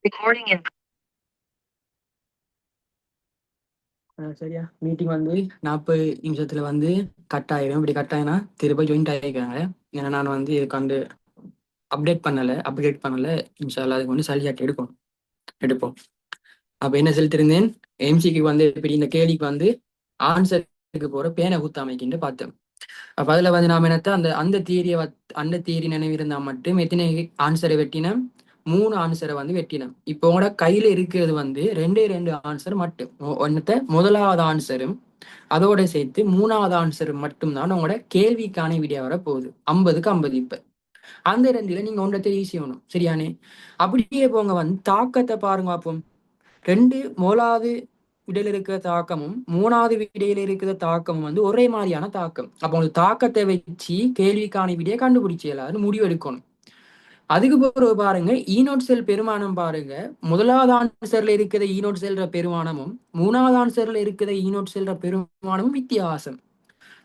Recording in சரியா meeting வந்து 40 நிமிஷத்துல வந்து கட் ஆயிடும். இப்படி கட் ஆயினா திரும்ப ஜாயின்ட் ஆகிக்கிறாங்க. ஏன்னா நான் வந்து இதுக்கு வந்து அப்டேட் பண்ணல. இன்ஷால்லா அதுக்கு வந்து சரியாட்டு எடுப்போம். அப்ப என்ன செலுத்திருந்தேன், எம்சிக்கு வந்து இப்படி இந்த கேள்விக்கு வந்து ஆன்சருக்கு போற பேனை குத்தாமைக்குன்னு பார்த்தேன். அப்ப அதுல வந்து நாம என்னத்த அந்த தியரி நினைவு இருந்தா மட்டும் எத்தனை ஆன்சரை வெட்டினோம், 3 ஆன்சரை வந்து வெட்டினோம். இப்போ உங்களோட கையில இருக்கிறது வந்து ரெண்டு ஆன்சர் மட்டும். முதலாவது ஆன்சரும் அதோட சேர்த்து 3வது ஆன்சர் மட்டும்தான் உங்களோட கேள்விக்கான விடிய வர போகுது. 50க்கு 50. இப்ப அந்த ரெண்டுல நீங்க ஒன்றை தெரிவு செய்யணும். சரியானே? அப்படியே போங்க வந்து தாக்கத்தை பாருங்க பார்ப்போம். முதலாவது விடையில இருக்கிற தாக்கமும் 3வது விடையில இருக்கிற தாக்கமும் வந்து ஒரே மாதிரியான தாக்கம். அப்போ உங்களுக்கு தாக்கத்தை வச்சு கேள்விக்கான விடையை கண்டுபிடிச்சலான்னு முடிவு எடுக்கணும். அதுக்கு பிறகு பாருங்க, ஈனோட் செல் பெருமானம் பாருங்க. முதலாவது ஆன்சர்ல இருக்கிற ஈனோட் செல்ற பெருமானமும் 3வது ஆன்சர்ல இருக்கிற ஈனோட் செல்ற பெருமானமும் வித்தியாசம்.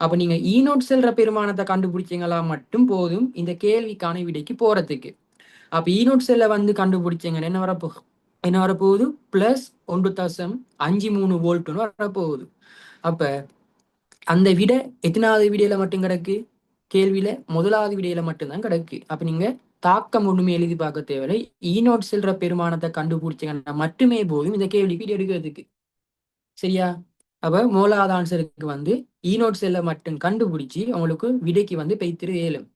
அப்ப நீங்க ஈனோட் செல்ற பெருமானத்தை கண்டுபிடிச்சீங்களா மட்டும் போதும் இந்த கேள்விக்கான விடைக்கு போறதுக்கு. அப்ப ஈனோட் செல்ல வந்து கண்டுபிடிச்சீங்க என்ன வரப்போகுது, +1.53 வோல்ட்னு வரப்போகுது. அப்ப அந்த விடை எத்தனாவது விடையில மட்டும் கிடக்கு, கேள்வியில முதலாவது விடையில மட்டும்தான் கிடக்கு. அப்ப நீங்க தாக்கம் ஒண்ணுமே எழுதி பார்க்க தேவையில்லை. ஈனோட் செல்ற பெருமானத்தை கண்டுபிடிச்சீங்கன்னா மட்டுமே போதும் இந்த கேள்விக்கு விடை எடுக்கிறதுக்கு. சரியா? அப்ப மூலாவது ஆன்சருக்கு வந்து ஈனோட் செல்ல மட்டும் கண்டுபிடிச்சி உங்களுக்கு விடைக்கு வந்து பெய்திரு ஏழும்.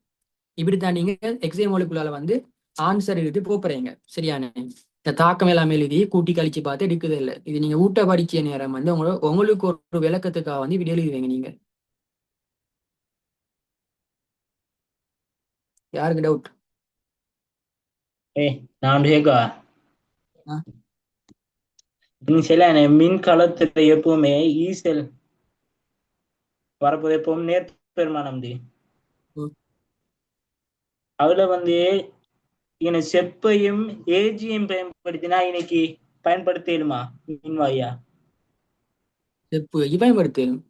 இப்படித்தான் நீங்க எக்ஸாம் மொழிக்குள்ளால வந்து ஆன்சர் எழுதி போறீங்க. சரியான இந்த தாக்கம் எல்லாம் எழுதி கூட்டி கழிச்சு பார்த்து எடுக்குது இல்லை. இது நீங்க ஊட்ட படிச்ச நேரம் வந்து உங்களுக்கு ஒரு விளக்கத்துக்காக வந்து இப்படி எழுதுவீங்க. நீங்க யாருக்கு டவுட்? நான் கேட்கவா? சில மின் களத்துல எப்பவுமே ஈசல் வரப்போது எப்பவும் நேர்பெருமானம். அதுல வந்து செப்பையும் ஏஜியும் பயன்படுத்தினா இன்னைக்கு பயன்படுத்திடுமா மின்வாயா? செப்பு பயன்படுத்தலும்.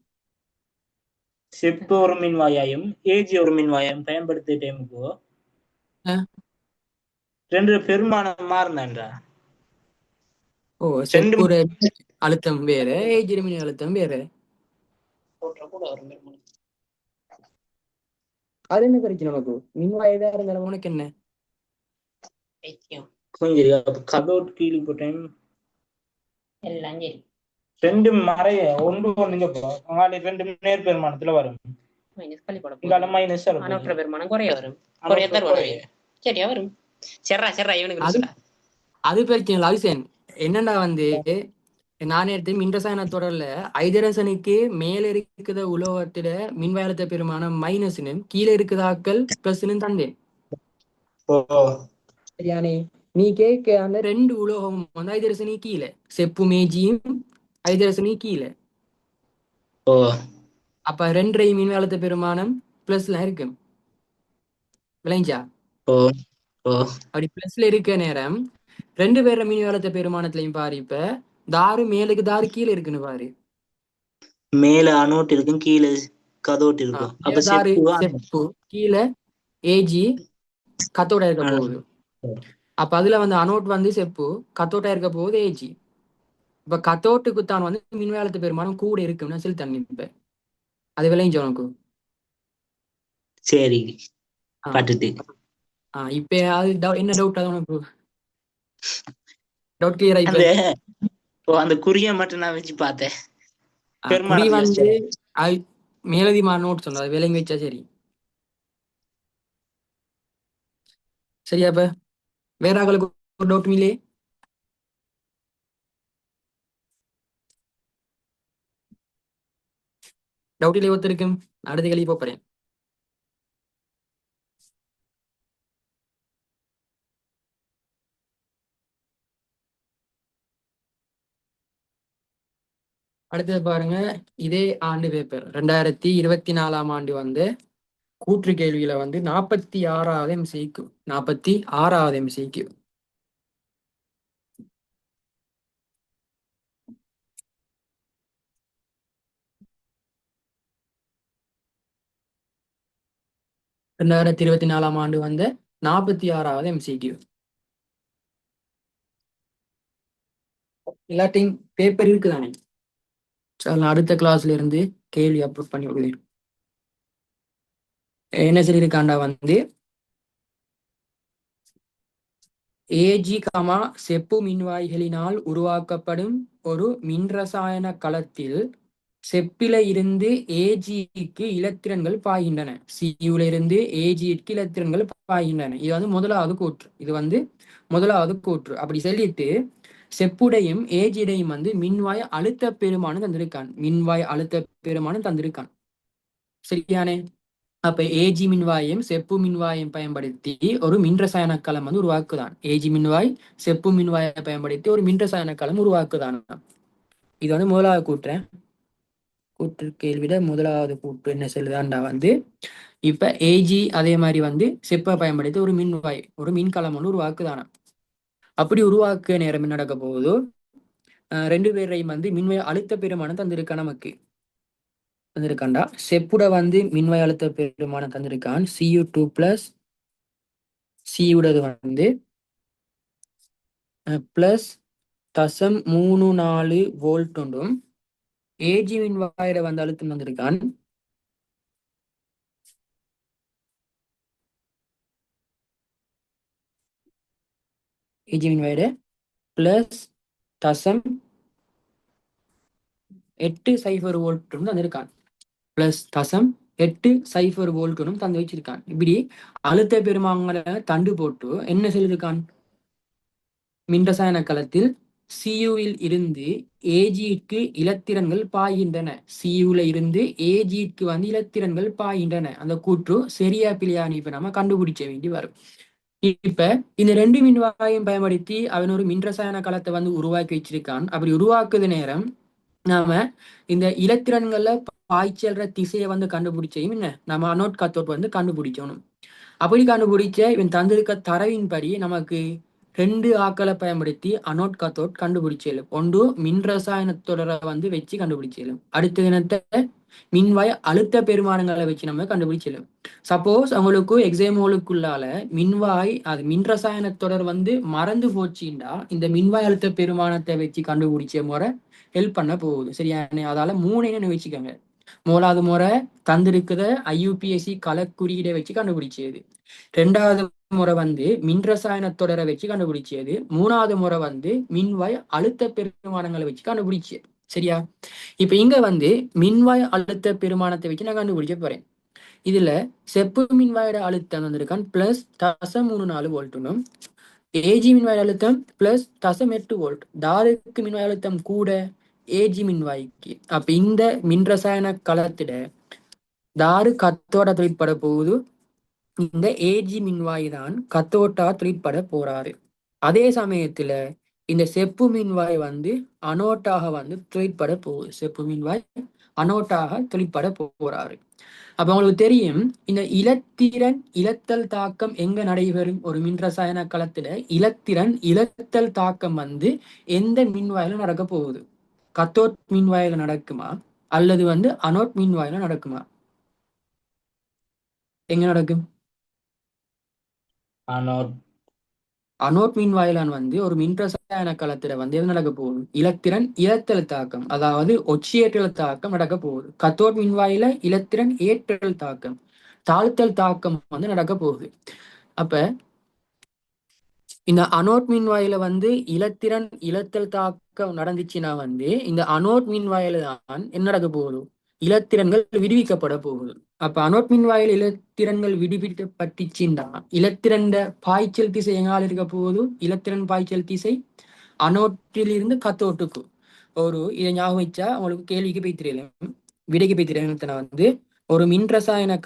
செப்பு ஒரு மின்வாயாயும் ஏஜி ஒரு மின்வாயாயும் பயன்படுத்த டைமுக்கோ 2 பெருமானம் மாறினான்றா. செப்புற அழுத்தம் வேற, ஏஜி மின் அழுத்தம் வேற. அது என்ன பிரச்சனை உனக்கு? மின்வாயதா இருந்தாலும் உனக்கு என்ன? கொஞ்சம் கபோர்ட் கீழே போட்டேன் எல்லாம் சரி. 2 மறைய ஒன்று நீங்க 2 நேர் பெருமானத்துல வரும். பெருமானம் குறைய வரும். சரியா வரும். அது பிரச்சனை லாவிசன். என்னன்னா வந்து நான் எடுத்து மின்ரசாயன தொடர்ல ஐதரசனுக்கு மேல இருக்கிற உலோகத்தில மின்வயலத்தை பெருமானம் மைனஸ்னு, கீழே இருக்குதாக்கள் பிளஸ்னு தந்தேன். சரியானே? நீ கேட்க அந்த 2 உலோகம் வந்து ஐதரசனி கீழே, செப்பு மேஜியும் ஐதரசனி கீழே. அப்ப 2 மின்வயலத்தை பெருமானம் பிளஸ்ல இருக்கு. விளைஞ்சா? அப்படி பிளஸ்ல இருக்க நேரம் 2 பேர மின்வயலத்தை பெருமானத்திலையும் பாரு. இப்ப தாரு மேலுக்கு தாரு கீழே இருக்குன்னு பாரு. மேல அனோட் இருக்கும், கீழே கதோட் இருக்கும். அப்ப செப்பு கீழே ஏஜி கத்தோட இருக்க போகுது. அப்ப அதுல வந்து அனோட் வந்து செப்பு, கத்தோட்டா இருக்க போகுது ஏஜி. இப்ப கத்தோட்டுக்கு தான் வந்து மின்வயலத்து பெருமானம் கூட இருக்குன்னு சொல்லி தண்ணி. இப்ப அது விளைஞ்சு உனக்கு. சரி பட்டுட்டு. இப்ப அது என்ன டவுட்? அது உனக்கு டவுட் கிளியரா? இப்ப அந்த குறிய மட்டும் நான் வச்சு பார்த்தேன். குறி வந்து மேலதிமா நோட் சொன்ன அது விலங்கி வச்சா சரி. சரியா? இப்ப வேற ஆகளுக்கு ஒரு டவுட் இல்லையே? டவுட் இல்லையே ஒருத்தருக்கும்? அடுத்த கேள்வி போறேன். அடுத்தது பாருங்க, இதே ஆண்டு பேப்பர் 2024ஆம் ஆண்டு வந்து கூற்று கேள்வியில வந்து 46வது MCQ 46வது MCQ. ரெண்டாயிரத்தி 24ஆம் ஆண்டு வந்து 46வது MCQ. எல்லாத்தையும் பேப்பர் இருக்குதானே? சரி, நான் அடுத்த கிளாஸ்ல இருந்து கேள்வி அப்லோட் பண்ணி விடுவேன். என்ன சொல்லியிருக்காண்டா வந்து ஏஜி கமா செப்பு மின்வாய்களினால் உருவாக்கப்படும் ஒரு மின்ரசாயன களத்தில் செப்பில இருந்து ஏஜிக்கு இலத்திரன்கள் பாய்கின்றன. சியுல இருந்து ஏஜிக்கு இலத்திரன்கள் பாய்கின்றன. இது வந்து முதலாவது கூற்று. இது வந்து முதலாவது கூற்று. அப்படி சொல்லிட்டு செப்புடையும் ஏஜிடையும் வந்து மின்வாய் அழுத்த பெருமானம் தந்திருக்கான். மின்வாய் அழுத்த பெருமானம் தந்திருக்கான். சரியானே? அப்ப ஏஜி மின்வாயும் செப்பு மின்வாயும் பயன்படுத்தி ஒரு மின்ரசாயன களம் வந்து உருவாக்குதான். ஏஜி மின்வாய் செப்பு மின்வாயை பயன்படுத்தி ஒரு மின்ரசாயன களம் உருவாக்குதான். இது வந்து முதலாவது கூற்று கேள்விட முதலாவது கூற்று என்ன சொல்லுதாண்டா வந்து இப்ப ஏஜி அதே மாதிரி வந்து செப்பை பயன்படுத்தி ஒரு மின்வாய் ஒரு மின்கலம் ஒன்று உருவாக்குதான. அப்படி உருவாக்க நேரம் என்ன நடக்க போகுதோ ரெண்டு பேரையும் வந்து மின்வாய் அழுத்த பெருமானம் தந்திருக்கா நமக்கு தந்திருக்காண்டா. செப்புட வந்து மின்வாய் அழுத்த பெருமானம் தந்திருக்கான் Cu2+ சியுடது வந்து +0.34 வோல்ட் ஒன்றும் ஏஜி மின்வாயிட வந்து அழுத்தம் தந்திருக்கான் ஏஜி மின்வாயிட +0.80 வோல்ட் தந்திருக்கான். +0.80 வோல்ட் தந்து வச்சிருக்கான். இப்படி அழுத்த பெருமாங்களை தண்டு போட்டு என்ன செய்திருக்கான்? மின்ரசாயன களத்தில் சியுவில் இருந்து ஏஜிக்கு இலத்திரன்கள் பாய்கின்றன. சியுல இருந்து ஏஜிக்கு வந்து இலத்திரன்கள் பாய்கின்றன. அந்த கூற்று சரியா பிள்ளையான்னு இப்ப நம்ம கண்டுபிடிச்ச வேண்டி வரும். இப்ப இந்த ரெண்டு மின்வாயும் பயன்படுத்தி அவன் ஒரு மின்ரசாயன களத்தை வந்து உருவாக்கி வச்சிருக்கான். அப்படி உருவாக்குது நேரம் நாம இந்த இலத்திரன்கள்ல பாய்ச்சல்ற திசையை வந்து கண்டுபிடிச்சையும் என்ன நம்ம அனோட் கத்தோட் வந்து கண்டுபிடிக்கணும். அப்படி கண்டுபிடிச்ச இவன் தந்திருக்க தரவின்படி நமக்கு ரெண்டு ஆக்களை பயன்படுத்தி அனோட் கத்தோட் கண்டுபிடிச்சலும். ஒன்று மின் ரசாயன தொடரை வந்து வச்சு கண்டுபிடிச்சலும். அடுத்த தினத்தை மின்வாய் அழுத்த பெருமானங்களை வச்சு நம்ம கண்டுபிடிச்சலும். சப்போஸ் அவங்களுக்கு எக்ஸாம்களுக்குள்ளால மின்வாய் அது மின் ரசாயன தொடர் வந்து மறந்து போச்சுண்டா இந்த மின்வாய் அழுத்த பெருமானத்தை வச்சு கண்டுபிடிச்ச முறை ஹெல்ப் பண்ண போகுது. சரியா? அதால மூணைன்னு வச்சுக்கோங்க. மூணாவது முறை தந்திருக்கிற IUPAC கலக்குறியீடை வச்சு கண்டுபிடிச்சது. ரெண்டாவது முறை வந்து மின்ரசாயன தொடரை வச்சு கண்டுபிடிச்சது. மூணாவது முறை வந்து மின்வாய் அழுத்த பெருமானங்களை வச்சு கண்டுபிடிச்சது. சரியா? இப்ப இங்க வந்து மின்வாய் அழுத்த பெருமானத்தை வச்சு நான் கண்டுபிடிக்க போறேன். இதுல செப்பு மின்வாயோட அழுத்தம் வந்திருக்கான் +0.34 வோல்ட்னும் ஏஜி மின்வாய் அழுத்தம் +0.8 வோல்ட். தாருக்கு மின்வாய் அழுத்தம் கூட ஏஜி மின்வாய்க்கு. அப்ப இந்த மின்ரசாயன களத்திட தாரு கத்தோட தொழிற்பட போகுது. இந்த ஏஜி மின்வாய் தான் கத்தோட்டா தொழிற்பட போறாரு. அதே சமயத்துல இந்த செப்பு மின்வாய் வந்து அனோட்டாக வந்து தொழிற்பட போகுது. செப்பு மின்வாய் அனோட்டாக தொழிற்பட போறாரு. அப்ப உங்களுக்கு தெரியும் இந்த இலத்திரன் இலத்தல் தாக்கம் எங்க நடைபெறும்? ஒரு மின்ரசாயன களத்துல இலத்தல் தாக்கம் வந்து எந்த மின்வாயில நடக்க போகுது? கத்தோட் மின்வாயில நடக்குமா அல்லது வந்து அனோட் மின்வாயில நடக்குமா? எங்க நடக்கும்? அனோட் மின்வாயிலான் வந்து ஒரு மின்ரசாயன களத்துல வந்து எது நடக்க போகுது? இலத்தல் தாக்கம், அதாவது ஒட்சியேற்றல் தாக்கம் நடக்க போகுது. கத்தோட் மின்வாயில இலத்திரன் ஏற்றல் தாக்கம், தாழ்த்தல் தாக்கம் வந்து நடக்க போகுது. அப்ப இந்த அனோட் மின்வாயில வந்து இலத்தல் தாக்கம் நடந்துச்சுன்னா வந்து இந்த அனோட் மின்வாயில தான் என்ன நடக்க போகுது? இலத்திரன்கள் விடுவிக்கப்பட போகுது. அப்ப அனோட் மின்வாயில் இலத்திரன்கள் விடுவிக்கப்பட்டுச்சுன்னா இலத்திரண்ட பாய்ச்சல் திசை எங்கால இருக்க போகுது? இலத்திரன் பாய்ச்சல் திசை அனோட்டிலிருந்து கத்தோட்டுக்கு. இதை ஞாபகம் வச்சா உங்களுக்கு கேள்விக்கு போய் தெரியல, விடைக்கு போய் தெரியல. வந்து ஒரு மின்ரசாயன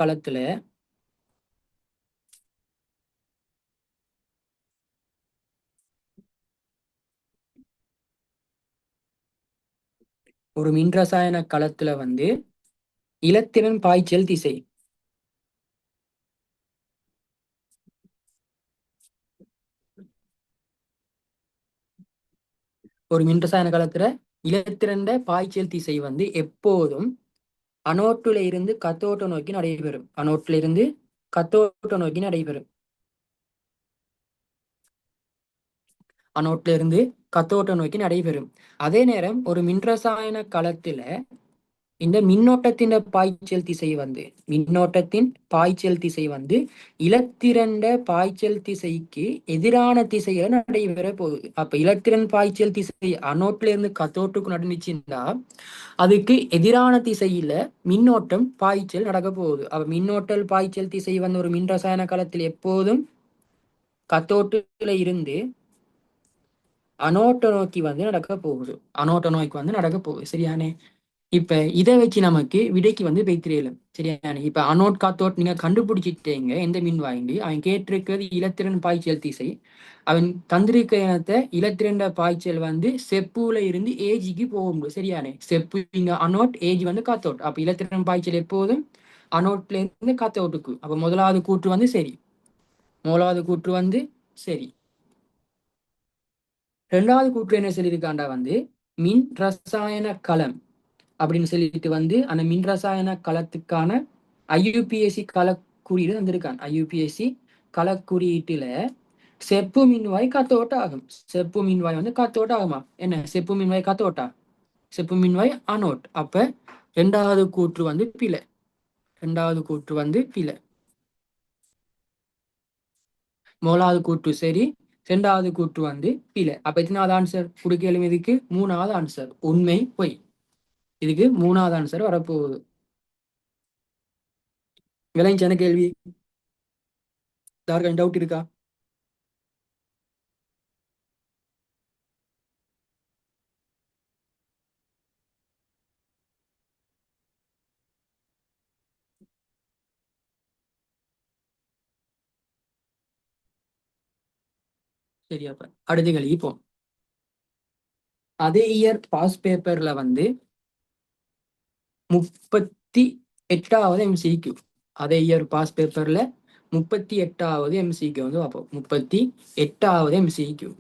களத்துல வந்து இலத்திரன் பாய்ச்சல் திசை ஒரு மின்ரசாயன களத்துல இலத்திரண்ட பாய்ச்சல் திசை வந்து எப்போதும் அனோட்டுல இருந்து கத்தோட்ட நோக்கி நடைபெறும். அனோட்டுல இருந்து கத்தோட்ட நோக்கி நடைபெறும். அனோட்ல இருந்து கத்தோட்ட நோக்கி நடைபெறும். அதே நேரம் ஒரு மின்ரசாயன களத்துல இந்த மின்னோட்டத்தின் பாய்ச்சல் திசை வந்து இலத்திரண்ட பாய்ச்சல் திசைக்கு எதிரான திசையில நடைபெற போகுது. அப்ப இலத்திரன் பாய்ச்சல் திசை அனோட்ல இருந்து கத்தோட்டுக்கு நடந்துச்சுன்னா அதுக்கு எதிரான திசையில மின்னோட்டம் பாய்ச்சல் நடக்க போகுது. அப்ப மின்னோட்டல் பாய்ச்சல் திசை வந்து ஒரு மின் ரசாயன களத்தில் எப்போதும் கத்தோட்டுல இருந்து அனோட்ட நோக்கி வந்து நடக்க போகுது. அனோட்ட நோக்கி வந்து நடக்க போகுது. சரியானே? இப்ப இதை வச்சு நமக்கு விடைக்கு வந்து பெய்திரியலும். சரியானே? இப்ப அனோட் காத்தோட் நீங்க கண்டுபிடிச்சிட்டீங்க எந்த மின் வாங்கி அவன் கேட்டிருக்கிறது இலத்திரன் பாய்ச்சல் திசை. அவன் தந்திருக்க இனத்தை இலத்திரண்ட பாய்ச்சல் வந்து செப்புல இருந்து ஏஜிக்கு போக முடியும். சரியானே? செப்பு இங்க அனோட், ஏஜ் வந்து காத்தோட். அப்ப இலத்திரன் பாய்ச்சல் எப்போதும் அனோட்ல இருந்து காத்தோட்டுக்கு. அப்ப முதலாவது கூற்று வந்து சரி. முதலாவது கூற்று வந்து சரி. ரெண்டாவது கூற்று என்ன சொல்லியிருக்காண்டா வந்து மின் ரசாயன களம் அப்படின்னு சொல்லிட்டு வந்து அந்த மின் ரசாயன களத்துக்கான ஐயூபிஎஸ்சி கள குறியீடு வந்திருக்கான். ஐயூபிஎஸ்சி கள குறியீட்டுல செப்பு மின்வாய் காத்தோட்ட ஆகும். செப்பு மின்வாய் வந்து காத்தோட்ட ஆகுமா? என்ன செப்பு மின்வாய் காத்தோட்டா? செப்பு மின்வாய் அனோட். அப்ப ரெண்டாவது கூற்று வந்து பிழை. ரெண்டாவது கூற்று வந்து பிழை. முதலாவது கூற்று சரி, ரெண்டாவது கூற்று வந்து பிழை. அப்ப எத்தனாவது ஆன்சர் குடுக்கலும்? இதுக்கு மூணாவது ஆன்சர் உண்மை பொய். இதுக்கு மூணாவது ஆன்சர் வரப்போகுது. விளைஞ்சன கேள்வி யாருக்கும் டவுட் இருக்கா? சரியாப்ப அடுத்த கேள்வி இப்போ அதே இயர் பாஸ் பேப்பர்ல வந்து 38வது எம்சிக்யூ. அதே இயர் பாஸ் பேப்பர்ல 38வது எம்சிக்யூ வந்து பார்ப்போம். 38வது எம்சிக்யூ.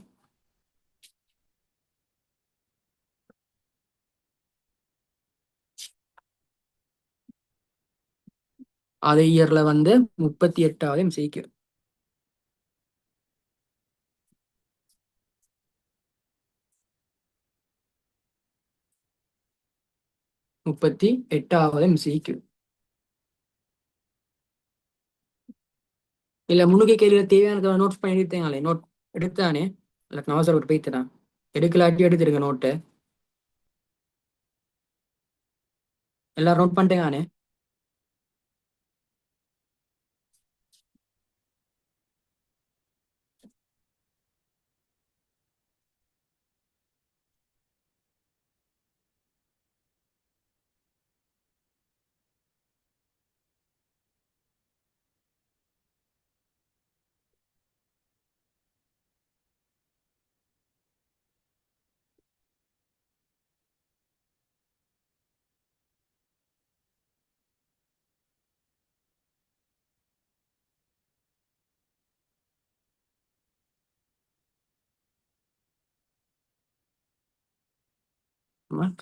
அதே இயர்ல வந்து 38வது எம்சிக்யூ. முப்பத்தி எட்டாவது எம்சிக்யூ. இல்ல முன்னுக்கு கேள்வியில தேவையான நோட்ஸ் பண்ணி எடுத்தேங்களே, நோட் எடுத்தானே. இல்லை அவசரப்பட்டு போய்த்தேன். எடுக்கலாட்டி எடுத்துருங்க நோட்டு. எல்லாரும் நோட் பண்ணிட்டேங்கானே.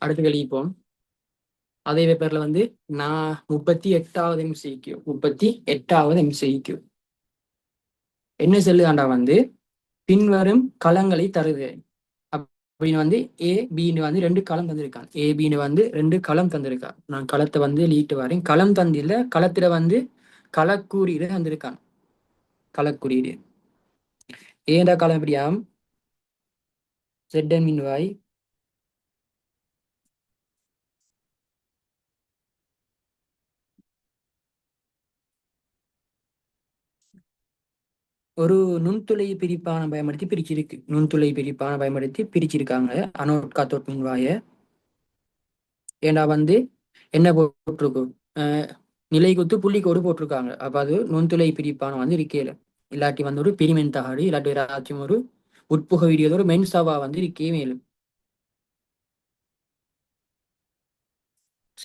அடுத்த கேள்வி இப்போ அதே பேப்பர்ல வந்து நான் 38வது எம்சிக்யூ. 38வது எம்சிக்யூ என்ன சொல்லுதாண்டா வந்து பின்வரும் களங்களை தருது அப்படின்னு வந்து ஏ பின்னு வந்து ரெண்டு களம் தந்திருக்கான். ஏ பின்னு வந்து ரெண்டு களம் தந்திருக்கான். நான் களத்தை வந்து லீட்டு வரேன். களம் தந்தில களத்துல வந்து களக்கூறீடு தந்திருக்கான். களக்குறீடு ஏண்டா களம் எப்படியாம் செட்டன் மின்வாய் ஒரு நுண்துளை பிரிப்பான பயன்படுத்தி பிரிச்சிருக்கு. நுண்துளை பிரிப்பான பயன்படுத்தி பிரிச்சிருக்காங்க அனோட் காத்தோட் மின்வாய. ஏண்டா வந்து என்ன போட்டிருக்கும்? நிலை குத்து புள்ளி கோடு போட்டிருக்காங்க. அப்ப அது நுண்துளை பிரிப்பான வந்து இருக்கேல. இல்லாட்டி வந்து ஒரு பிரிமென் தகடு, இல்லாட்டி ஏதாச்சும் ஒரு உட்புக வீடியோ ஒரு மென்சாவா வந்து இருக்கே மேலும்.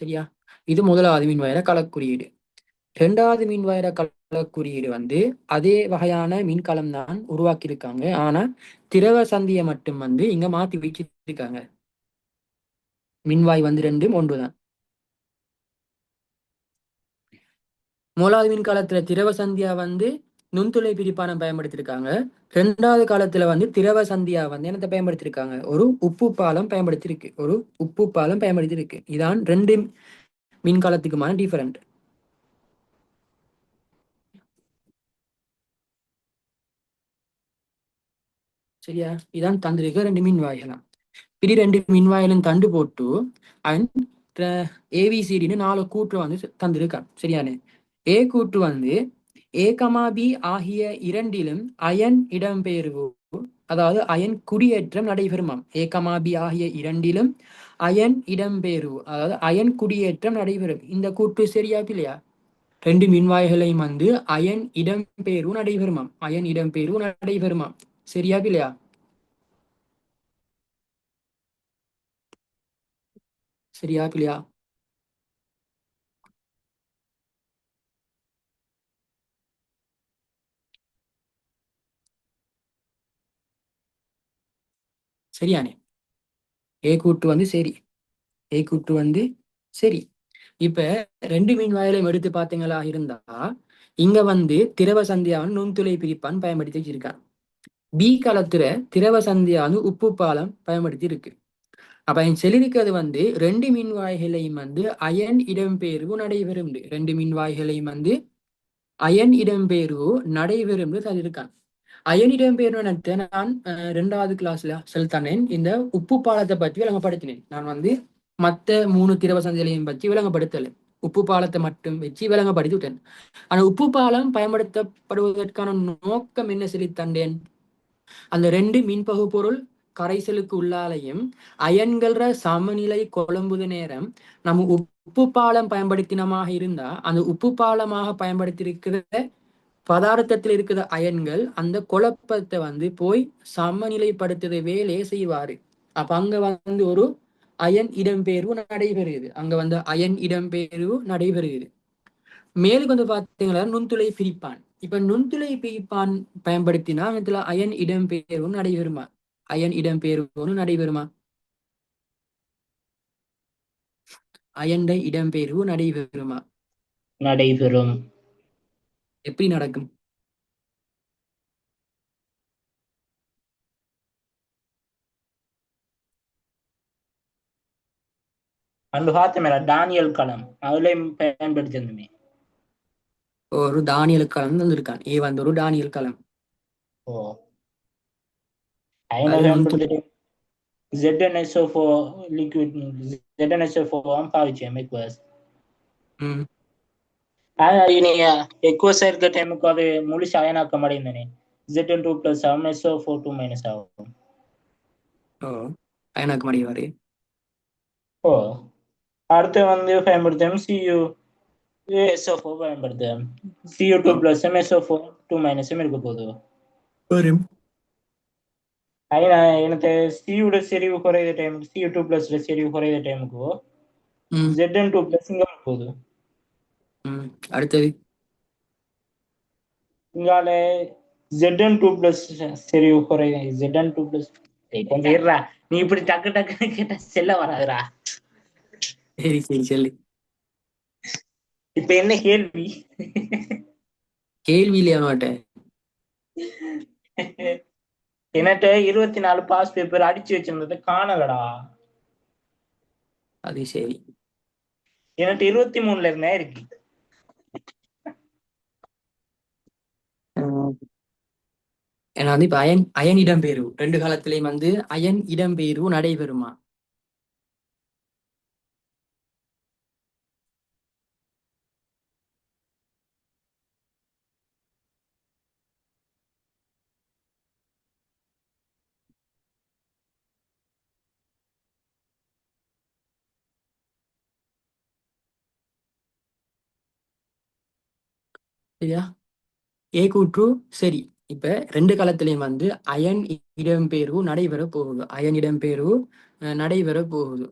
சரியா? இது முதலாவது மின்வாயிர களக்குறியீடு. இரண்டாவது மின்வாயிர களக்குறியீடு வந்து அதே வகையான மின்கலம் தான் உருவாக்கியிருக்காங்க. ஆனா திரவ சந்தியை மட்டும் வந்து இங்க மாத்தி வச்சிருக்காங்க. மின்வாய் வந்து ரெண்டும் ஒன்றுதான். மூலாவது மின்காலத்துல திரவ சந்தியா வந்து நுண்துளை பிரிப்பானம் பயன்படுத்தியிருக்காங்க. 2வது காலத்துல வந்து திரவ சந்தியா வந்து என்னத்தை பயன்படுத்தியிருக்காங்க, ஒரு உப்பு பாலம் பயன்படுத்தியிருக்கு. ஒரு உப்பு பாலம் பயன்படுத்தியிருக்கு. இதான் 2 மின்காலத்துக்குமான டிஃபரண்ட். சரியா? இதான் தந்திருக்க 2 மின்வாய்களாம். இப்படி 2 மின்வாயிலும் தண்டு போட்டு அவன் ஏபிசிடின்னு 4 கூற்று வந்து தந்திருக்கான். சரியானே? ஏ கூற்று வந்து ஏ கமா பி ஆகிய இரண்டிலும் அயன் இடம்பெயர்வு, அதாவது அயன் குடியேற்றம் நடைபெறுமாம். ஏ கமா பி ஆகிய இரண்டிலும் அயன் இடம்பெயர்வு, அதாவது அயன் குடியேற்றம் நடைபெறும். இந்த கூற்று சரியா இல்லையா? 2 மின்வாய்களையும் வந்து அயன் இடம்பெயர்வு நடைபெறுமாம். அயன் இடம்பெயர்வு நடைபெறுமாம். சரியா இல்லையா? சரியா இல்லையா? சரியானே? ஏ கூற்று வந்து சரி. ஏ கூற்று வந்து சரி. இப்ப 2 மின்வாயிலையும் எடுத்து பார்த்தீங்களா இருந்தா இங்க வந்து திரவ சந்தியான் நுண்துளை பிரிப்பான் பயன்படுத்தி வச்சிருக்கான். பி காலத்துல திரவ சந்தியானு உப்பு பாலம் பயன்படுத்தி இருக்கு. அப்ப என் சொல்லியிருக்கிறது வந்து 2 மின்வாய்களையும் வந்து அயன் இடம்பெயர்வு நடைபெறும். 2 மின்வாய்களையும் வந்து அயன் இடம்பெயர்வு நடைபெறும் சொல்லியிருக்கான். அயன் இடம்பெயர்வு நான் 2வது கிளாஸ்ல செலுத்தானேன். இந்த உப்பு பாலத்தை பற்றி விளங்கப்படுத்தினேன். நான் வந்து மற்ற 3 திரவ சந்திகளையும் பற்றி விளங்கப்படுத்தலை. உப்பு பாலத்தை மட்டும் வச்சு விளங்கப்படுத்தி விட்டேன். ஆனா உப்பு பாலம் பயன்படுத்தப்படுவதற்கான நோக்கம் என்ன சொல்லி தந்தேன்? அந்த 2 மின்பகு பொருள் கரைசலுக்கு உள்ளாலையும் அயன்கள சமநிலை கொழும்புது நேரம் நம்ம உப்பு பாலம் பயன்படுத்தினமாக இருந்தா அந்த உப்பு பாலமாக பயன்படுத்தி பதார்த்தத்தில் இருக்கிற அயன்கள் அந்த குழப்பத்தை வந்து போய் சமநிலைப்படுத்துற வேலையை செய்வாரு. அப்ப அங்க வந்து ஒரு அயன் இடம்பெயர்வு நடைபெறுகிறது. அங்க வந்து அயன் இடம்பெயர்வு நடைபெறுகிறது. மேலுக்கு வந்து பாத்தீங்கன்னா நுண்துளை பிரிப்பான். இப்ப நுண்துளை பிரிப்பான் பயன்படுத்தினா அதுல அயன் இடம்பெயர்வு நடைபெறுமா? அயன் இடம்பெயர்வு நடைபெறுமா? அயன் இடம்பெயர்வு நடைபெறுமா? நடைபெறும். எப்படி நடக்கும்? அண்டு பார்த்தமேடா டானியல் களம் அதுலயும் பயன்படுத்திருந்தமே. ஒரு தானியல் களம் வந்திருக்கான். ஏ வந்து ஒரு தானியல் களம். ஓ அயனை அது நுண்துளை. பயன்படுத்திட்டு ZnSO4 லிக்விட் ZnSO4 பாவிச்சேன் எக்வஸ். நீங்க எக்வஸ் இருக்க டைமுக்கு அது முழுசு அயனாக்கம் அடைந்தனே. Zn2+ ஆகும், SO4 2- ஆகும். ஓ அயனாக்கம் அடைவாரு. ஓ அடுத்து வந்து பயன்படுத்தும் SO4 பயன்படுத்தும். Cu2+ SO4 2- இருக்க போகுது. வரும். எனக்கு சியோட செறிவு குறைந்த டைமுக்கு Cu2+ செறிவு குறைந்த டைமுக்கு Zn2+ இங்க போகுது. அடுத்தது இங்கால Zn2+ செறிவு குறைந்த Zn2+ கொஞ்சம் இருடா, நீ இப்படி டக்கு டக்குன்னு கேட்டா செல்ல வராதுடா. சரி சரி சொல்லு. இப்ப என்ன கேள்வி? கேள்வி இல்லையா மாட்ட? என்கிட்ட 24 பாஸ் பேப்பர் அடிச்சு வச்சிருந்தது காணலடா. அது சரி. என்கிட்ட 23ல இருந்தே இருக்கு. ஏன்னா வந்து இப்ப அயன் இடம்பெயர்வு 2 காலத்திலையும் வந்து அயன் இடம்பெயர்வு நடைபெறுமா? சரியா? ஏ கூற்று சரி. இப்ப 2 காலத்திலையும் வந்து அயன் இடம்பெயர்வு நடைபெற போகுது. அயன் இடம்பெயர்வு நடைபெற போகுது.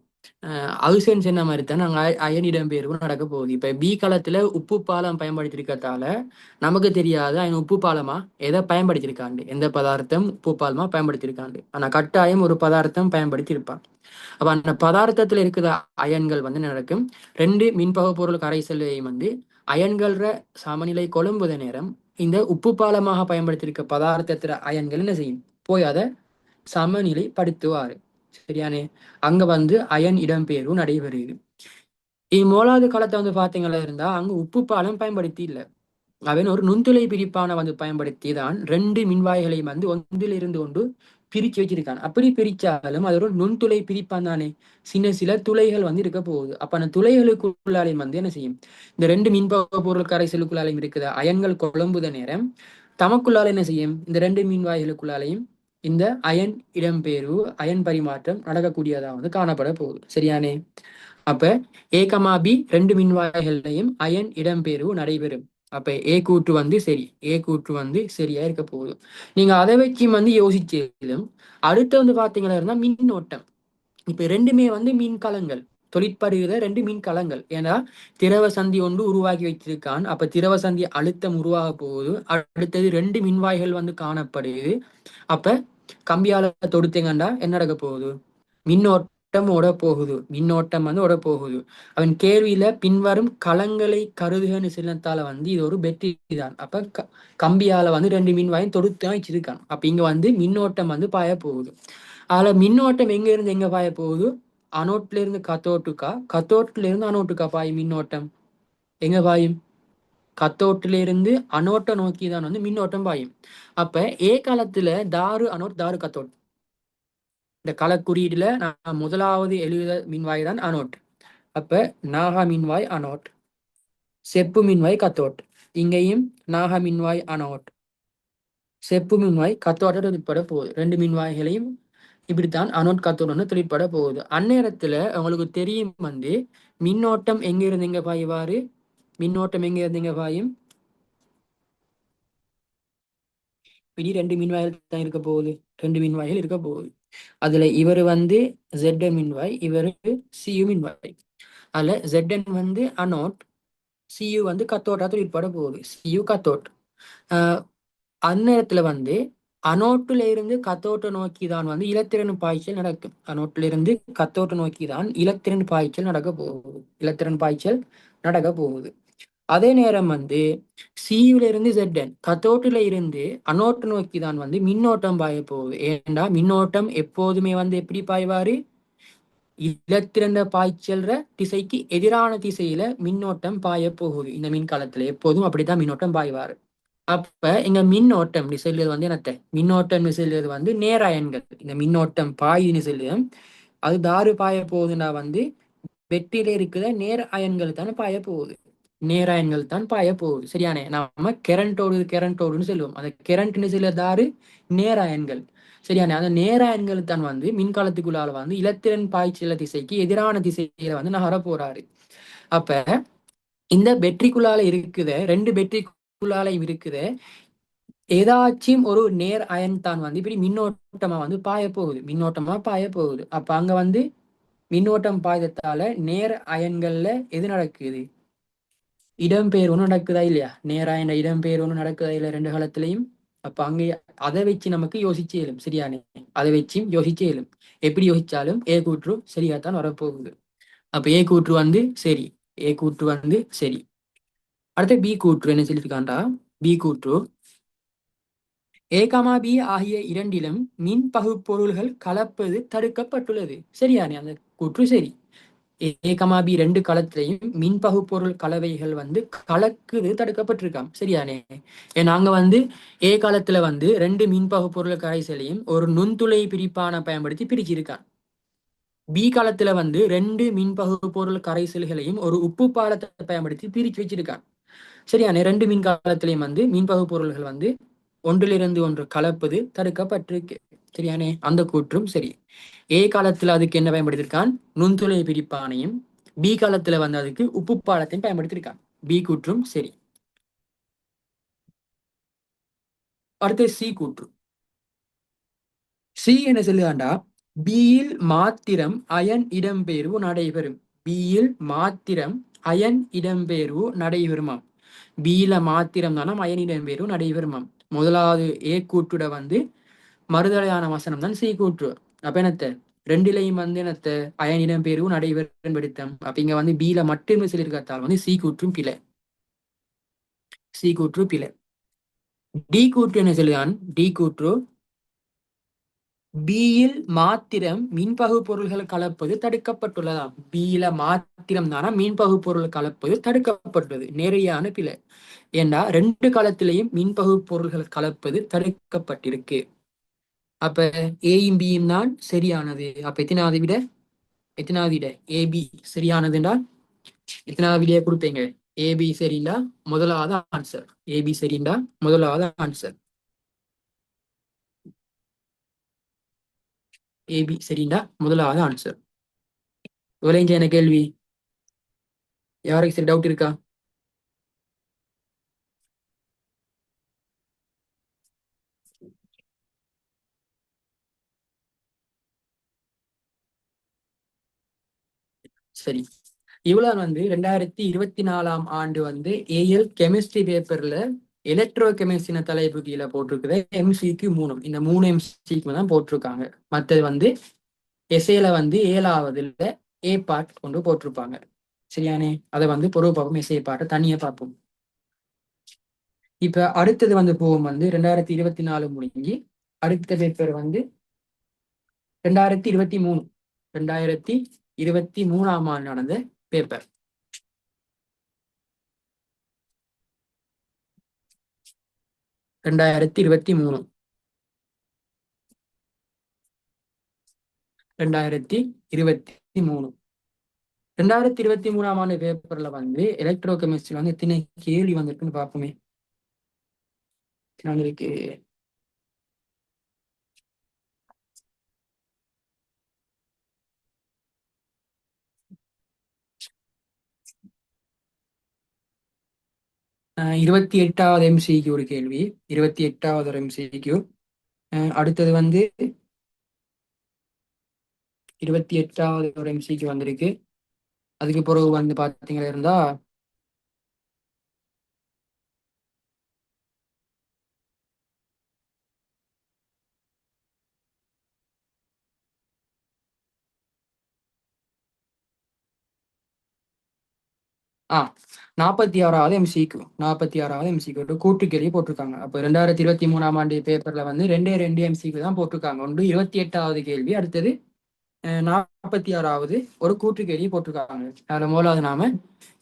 அவுசன் சொன்ன மாதிரி தான் நாங்க அயன் இடம்பெயர்வு நடக்க போகுது. இப்ப பி காலத்துல உப்பு பாலம் பயன்படுத்திருக்கதால நமக்கு தெரியாது அயன் உப்பு பாலமா எதை பயன்படுத்தியிருக்காண்டு, எந்த பதார்த்தம் உப்பு பாலமா பயன்படுத்தியிருக்காண்டு. ஆனா கட்டாயம் ஒரு பதார்த்தம் பயன்படுத்தி இருப்பான். அப்ப அந்த பதார்த்தத்துல இருக்கிற அயன்கள் வந்து நடக்கும் 2 மின்பகு பொருள் கரைசலையும் வந்து அயன்கள சமநிலை கொழும்புத நேரம் இந்த உப்பு பாலமாக பயன்படுத்தியிருக்க பதார்த்தத்திற அயன்கள் என்ன செய்யும், போய் அதை சமநிலைப்படுத்துவாரு. சரியானே, அங்க வந்து அயன் இடம்பெயர்வு நடைபெறுது. இம்மூலாவது காலத்தை வந்து பாத்தீங்களா இருந்தா அங்க உப்பு பாலம் பயன்படுத்தி இல்லை. அவன் ஒரு நுண்துளை பிரிப்பான வந்து பயன்படுத்தி தான் ரெண்டு மின்வாய்களையும் வந்து ஒன்றிலிருந்து ஒன்று பிரிச்சு வச்சிருக்கான். அப்படி பிரிச்சாலும் அது ஒரு நுண்துளை பிரிப்பான் தானே, சில துளைகள் வந்து இருக்க போகுது. அப்ப அந்த துளைகளுக்குள்ளாலையும் வந்து என்ன செய்யும், இந்த ரெண்டு மின்பக பொருள் கரைசலுக்குள்ளாலையும் இருக்குது அயன்கள் குழம்புத நேரம் தமக்குள்ளால என்ன செய்யும், இந்த ரெண்டு மின்வாய்களுக்குள்ளாலையும் இந்த அயன் இடம்பெயர்வு அயன் பரிமாற்றம் நடக்கக்கூடியதா வந்து காணப்பட போகுது. சரியானே, அப்ப ஏ, ரெண்டு மின்வாய்களையும் அயன் இடம்பெயர்வு நடைபெறும். அப்ப ஏ கூற்று வந்து சரி, ஏ கூற்று வந்து சரியா இருக்க போகுது. நீங்க அதை வச்சு வந்து யோசிச்சாலும் அடுத்து வந்து பாத்தீங்கன்னா இருந்தா மின்னோட்டம். இப்ப ரெண்டுமே வந்து மின்கலங்கள், தொழிற்படுகிற ரெண்டு மின்கலங்கள். ஏன்னா திரவ சந்தி ஒன்று உருவாக்கி வச்சிருக்கான். அப்ப திரவ சந்தி அழுத்தம் உருவாக போகுது. அடுத்தது ரெண்டு மின்வாய்கள் வந்து காணப்படுது. அப்ப கம்பியால தொடுத்தீங்கண்டா என்ன நடக்க போகுது, மின்னோட்டம் ஓட போகுது. மின்னோட்டம் வந்து ஓட போகுது. அவன் கேள்வியில பின்வரும் களங்களை கருதுகன்னு சின்னத்தால வந்து இது ஒரு வெற்றி தான். அப்ப கம்பியால வந்து ரெண்டு மின்வாயும் தொடுத்து வச்சிருக்கான். அப்ப இங்க வந்து மின்னோட்டம் வந்து பாய போகுது. அதுல மின்னோட்டம் எங்க இருந்து எங்க பாய போகுது, அனோட்ல இருந்து கத்தோட்டுக்கா, கத்தோட்டுல இருந்து அனோட்டுக்கா பாயும் மின்னோட்டம். எங்க பாயும், கத்தோட்டில இருந்து அனோட்டை நோக்கி தான் வந்து மின்னோட்டம் பாயும். அப்ப ஏ காலத்துல தாரு அனோட் தாரு கத்தோட், இந்த களக்குறியீடுல நான் முதலாவது எழுத மின்வாய் தான் அனோட். அப்ப நாகா மின்வாய் அனோட், செப்பு மின்வாய் கத்தோட். இங்கேயும் நாகா மின்வாய் அனோட், செப்பு மின்வாய் கத்தோட்ட தொழிற்பட போகுது. ரெண்டு மின்வாய்களையும் இப்படித்தான் அனோட் கத்தோட் தொழிற்பட போகுது. அந்நேரத்துல உங்களுக்கு தெரியும் வந்து மின்னோட்டம் எங்க இருந்து எங்க பாய்வாரு, மின்னோட்டம் எங்க இருந்து எங்க பாயும், இப்படி ரெண்டு மின்வாய்கள் தான் இருக்க போகுது. ரெண்டு மின்வாய்கள் இருக்க போகுது. அதுல இவர் வந்து ZN மின்வாய், இவரு CU மின்வாய். அதுல ZN வந்து அனோட், CU வந்து கத்தோட்டா தொழிற்பட போகுது. CU cathode. அந்நேரத்துல வந்து அனோட்டுல இருந்து கத்தோட்டை நோக்கி தான் வந்து இலத்திரன் பாய்ச்சல் நடக்கும். அனோட்டுல இருந்து கத்தோட்டை நோக்கி தான் இலத்திரன் பாய்ச்சல் நடக்க போகுது. இலத்திரன் பாய்ச்சல் நடக்க போகுது. அதே நேரம் வந்து சியூல இருந்து ZN கத்தோட்டுல இருந்து அனோட்டு நோக்கி தான் வந்து மின்னோட்டம் பாய போகுது. ஏண்டா மின்னோட்டம் எப்போதுமே வந்து எப்படி பாய்வாரு, இலத்திரண்ட பாய்ச்சல்ற திசைக்கு எதிரான திசையில மின்னோட்டம் பாய போகுது. இந்த மின்காலத்துல எப்போதும் அப்படித்தான் மின்னோட்டம் பாய்வாரு. அப்ப இங்க மின்னோட்டம் செல்வது வந்து என்னத்த, மின்னோட்டம் செல்வது வந்து நேராயன்கள். இந்த மின்னோட்டம் பாயின்னு செல்லும் அது தாறு பாய போகுதுன்னா வந்து வெற்றில இருக்கிற நேர அயன்கள் தானே பாய போகுது. நேராயன்கள் தான் பாய போகுது. சரியானே, நாம கெரண்டோடுன்னு சொல்லுவோம். அந்த கெரண்ட்னு சில தாறு நேராயன்கள். சரியானே, அந்த நேராயன்கள் தான் வந்து மின்காலத்துக்குள்ளால வந்து இலத்திரன் பாய்ச்சல திசைக்கு எதிரான திசையில வந்து நகர போறாரு. அப்ப இந்த வெற்றிக்குள்ளால இருக்குத ரெண்டு வெற்றிக்குள்ளாலையும் இருக்குத ஏதாச்சும் ஒரு நேர் அயன் தான் வந்து இப்படி மின்னோட்டமா வந்து பாய போகுது, மின்னோட்டமா பாய போகுது. அப்ப அங்க வந்து மின்னோட்டம் பாய்தத்தால நேர் அயன்கள்ல எது நடக்குது, இடம்பெயர் ஒன்று நடக்குதா இல்லையா, நேராயன இடம்பெயர் ஒன்று நடக்குதா இல்லையா ரெண்டு காலத்திலையும். அப்ப அங்கே அதை வச்சு நமக்கு யோசிச்சு இயலும். சரியானே, அதை வச்சும் யோசிச்சு இயலும். எப்படி யோசிச்சாலும் ஏ கூற்று சரியாத்தான் வரப்போகுது. அப்ப ஏ கூற்று வந்து சரி, ஏ கூற்று வந்து சரி. அடுத்து பி கூற்று என்ன சொல்லியிருக்காண்டா, பி கூற்று A, B ஆகிய இரண்டிலும் மின் பகுப்பொருள்கள் கலப்பது தடுக்கப்பட்டுள்ளது. சரியானே, அந்த கூற்று சரி. A, B ரெண்டு களத்திலையும் மின் பகுப்பொருள் கலவைகள் வந்து கலக்குது தடுக்கப்பட்டிருக்காம். சரியானே, நாங்க வந்து A காலத்துல வந்து ரெண்டு மின் பகுப்பொருள் கரைசலையும் ஒரு நுண்துளை பிரிப்பான பயன்படுத்தி பிரிச்சிருக்கான். B காலத்துல வந்து ரெண்டு மின் பகுப்பொருள் கரைசல்களையும் ஒரு உப்பு பாலத்தை பயன்படுத்தி பிரிச்சு வச்சிருக்கான். சரியானே, ரெண்டு மின் காலத்திலையும் வந்து மின்பகு பொருள்கள் வந்து ஒன்றிலிருந்து ஒன்று கலப்பது தடுக்கப்பட்டிருக்கு. சரியானே, அந்த கூற்றும் சரி. ஏ காலத்துல அதுக்கு என்ன பயன்படுத்திருக்கான், நுண்துளை பிரிப்பானையும். பி காலத்துல வந்து அதுக்கு உப்பு பாலத்தையும் பயன்படுத்தியிருக்கான். பி கூற்றும் சரி. அடுத்து சி கூற்று. சி என்ன சொல்லுகாண்டா, பியில் மாத்திரம் அயன் இடம்பெயர்வு நடைபெறும். பியில் மாத்திரம் அயன் இடம்பெயர்வு நடைபெறுமாம். பியில மாத்திரம் தானே அயன் இடம்பெயர்வு நடைபெறுமாம். முதலாவது ஏ கூற்றுட வந்து மறுதலையான வசனம் தான் சி கூற்று. அப்ப என்னத்த, ரெண்டிலையும் வந்து என்னத்த அயன் இடம்பெயர்வு நடைபெறும் எடுத்தம். அப்ப இங்க வந்து பியில மட்டுமே சொல்லியிருக்கத்தால் வந்து சி கூற்றும் பிழை, சி கூற்று பிழை. டி கூற்று என்ன சொல்லுதான்? டி கூற்று பியில் மாத்திரம் மின்பகு பொருள்கள் கலப்பது தடுக்கப்பட்டுள்ளதா? பியில மாத்திரம் தானா மின்பகு பொருள் கலப்பது தடுக்கப்பட்டுள்ளது. நேரடியான பிழை. ஏண்டா ரெண்டு காலத்திலையும் மின்பகு பொருள்கள் கலப்பது தடுக்கப்பட்டிருக்கு. அப்ப ஏயும் பியும் தான் சரியானது. அப்ப எத்தனாவது விட? எத்தனாவது விட? ஏபி சரியானது என்றால் எத்தனாவது விடையை கொடுப்பீங்க? ஏபி சரிண்டா முதலாவது ஆன்சர். ஏபி சரிண்டா முதலாவது ஆன்சர். ஏபி சரிண்டா முதலாவது ஆன்சர். விளைஞ்ச என்ன கேள்வி? யாருக்கு சரி டவுட் இருக்கா? சரி, இவ்வளவு 2024 ஆண்டு ஏஎல் கெமிஸ்ட்ரி பேப்பர்ல எலக்ட்ரோ கெமிஸ்ட்ரி தலைப்பு கீழே போட்டிருக்குது. எம்சிக்கு 3, இந்த 3 எம்சிக்கு தான் போட்டிருக்காங்க. மற்றது எஸ்ஏல 7ஆவதுல ஏ பார்ட் கொண்டு போட்டிருப்பாங்க. சரியானே? அதை பொருள் பார்ப்போம், எஸ்ஏ பார்ட்டை தனியா பார்ப்போம். இப்ப அடுத்தது போகும் 2024 முடிஞ்சு அடுத்த பேப்பர் 2023, 2023ஆம் ஆண்டு நடந்த பேப்பர். 2023 2023 2023ஆம் ஆண்டு பேப்பர்ல எலக்ட்ரோ கெமிஸ்ட்ரி எத்தனை கேள்வி வந்திருக்குன்னு பார்ப்போமே. நம்மளுக்கு 28வது எம்சிக்கு ஒரு கேள்வி. 28வது ஒரு எம்சிக்கு. அடுத்தது 28வது ஒரு எம்சிக்கு வந்திருக்கு. அதுக்கு பிறகு பாத்தீங்களா இருந்தா ஆ 46வது எம்சிக்கு. 46வது எம்சிக்கு கூட்டு கேள்வி போட்டிருக்காங்க. அப்போ 2023ஆம் ஆண்டு பேப்பர்ல 2 எம்சிக்கு தான் போட்டிருக்காங்க. ஒன்று 28வது கேள்வி, அடுத்தது 46வது ஒரு கூற்று கேள்வி போட்டிருக்காங்க. அதுல முதலாவது நாம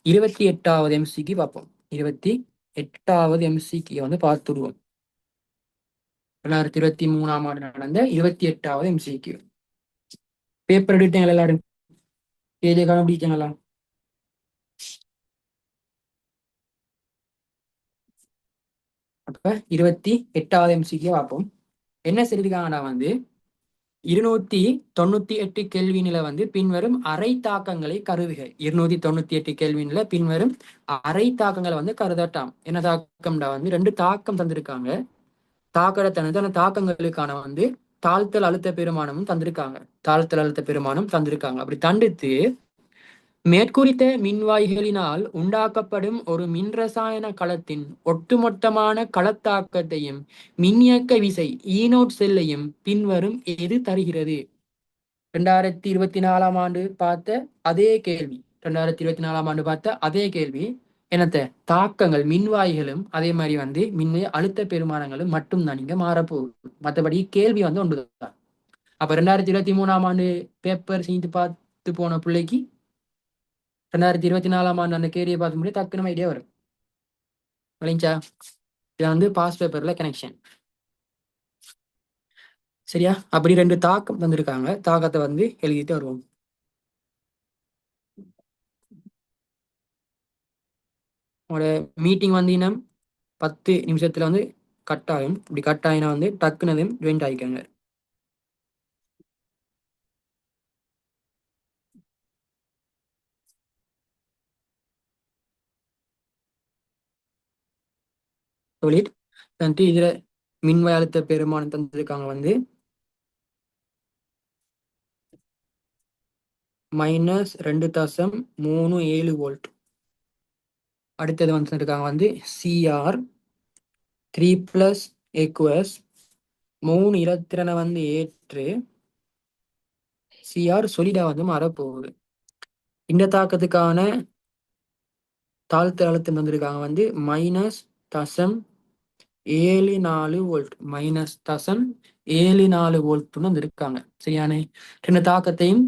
28வது எம்சிக்கு பார்ப்போம். 28வது எம்சிக்கு பார்த்துடுவோம். 2023ஆம் ஆண்டு நடந்த 28வது எம்சிக்கு பேப்பர் எடுத்தீங்களா? எல்லாரும் கேள்வி கண்டுபிடிச்சீங்களா? அப்ப 28வது எம்சிக்கு பார்ப்போம். என்ன சொல்லியிருக்காங்கன்னா 298 கேள்வினில பின்வரும் அரை தாக்கங்களை கருதுக. 298 கேள்வினில பின்வரும் அரை தாக்கங்களை கருதட்டாம். என்ன தாக்கம்டா 2 தாக்கம் தந்திருக்காங்க. தாக்கத்தை தாக்கங்களுக்கான தாழ்த்தல் அழுத்த பெருமானமும் தந்திருக்காங்க. தாழ்த்தல் அழுத்த பெருமானம் தந்திருக்காங்க. அப்படி தண்டித்து மேற்குறித்த மின்வாய்களினால் உண்டாக்கப்படும் ஒரு மின்ரசாயன களத்தின் ஒட்டுமொத்தமான களத்தாக்கத்தையும் மின்னியக்க விசை ஈனோட் செல்லையும் பின்வரும் எது தருகிறது? 2024ஆம் ஆண்டு பார்த்த அதே கேள்வி. 2024ஆம் ஆண்டு பார்த்த அதே கேள்வி. என்னத்த தாக்கங்கள் மின்வாய்களும் அதே மாதிரி மின் அழுத்த பெருமானங்களும் மட்டும் தான் நீங்க மாறப்போகுது. மற்றபடி கேள்வி ஒன்றுதான். அப்ப 2023ஆம் ஆண்டு பேப்பர் செஞ்சு பார்த்து போன பிள்ளைக்கு 2024ஆம் ஆண்டு அந்த கேள்வியை பார்க்க முடியும், டக்குனு ஐடியா வரும். விளைஞ்சா? இது பாஸ்ட் பேப்பர்ல கனெக்ஷன். சரியா? அப்படி 2 தாக்கம் தந்திருக்காங்க. தாக்கத்தை எழுதிட்டு வருவோம். உங்களோட மீட்டிங் இன்னும் 10 நிமிஷத்துல கட்டாயம். இப்படி கட்டாயினா டக்குனதும் ஜாயின்ட் ஆகிக்கோங்க. சொல்லிட்டு இதுல மின்வாய் அழுத்த பெருமானம் தந்திருக்காங்க -2.37 வோல்ட். அடுத்தது தந்திருக்காங்க சிஆர் 3+ எக்வஸ் 3 இலத்திரனை ஏற்று சிஆர் சொலிடா மாறப்போகுது. இந்த தாக்கத்துக்கான தாழ்த்தல் அழுத்தம் தந்திருக்காங்க -0.7 -74 வோல்ட் -74 வோல்ட்னு வந்து இருக்காங்க. சரியானே, ரெண்டு தாக்கத்தையும்